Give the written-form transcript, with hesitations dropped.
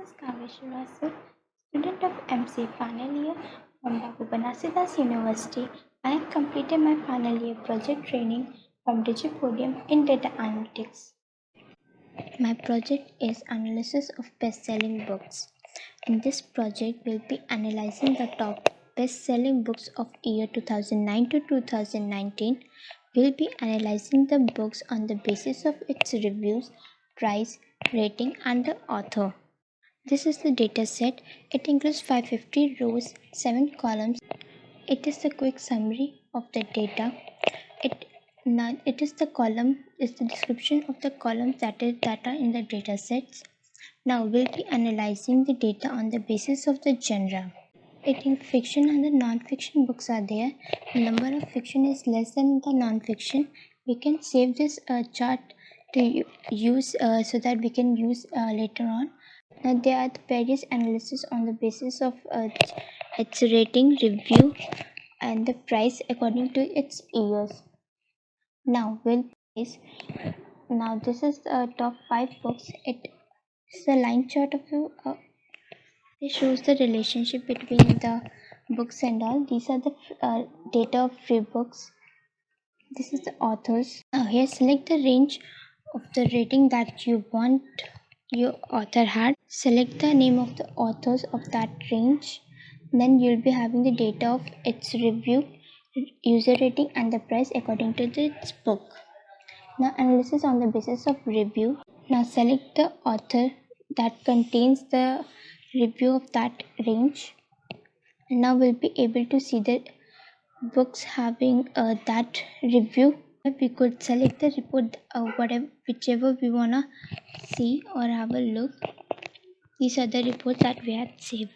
is Kavya, student of MCA final year from Babu Banasidas University. I have completed my final year project training from Digipodium in data analytics. My project is analysis of best-selling books. In this project, we'll be analyzing the top best-selling books of year 2009 to 2019. We'll be analyzing the books on the basis of its reviews, price, rating, and the author. This is the data set. It includes 550 rows, 7 columns. It is the quick summary of the data. It is the description of the columns that are in the data sets. Now we'll be analyzing the data on the basis of the genre. It in fiction and the non-fiction books are there. The number of fiction is less than the non-fiction. We can save this chart to use so that we can use later on. Now there are the various analysis on the basis of its rating, review, and the price according to its years. Now this is the top 5 books. It is the line chart of it shows the relationship between the books and all. These are the data of free books. This is the authors. Now here select the range of the rating that you want your author had. Select the name of the authors of that range. Then you'll be having the data of its review, user rating, and the price according to its book. Now analysis on the basis of review. Now select the author that contains the review of that range. Now we'll be able to see the books having that review. We could select the report whichever we wanna see or have a look. These are the reports that we have saved.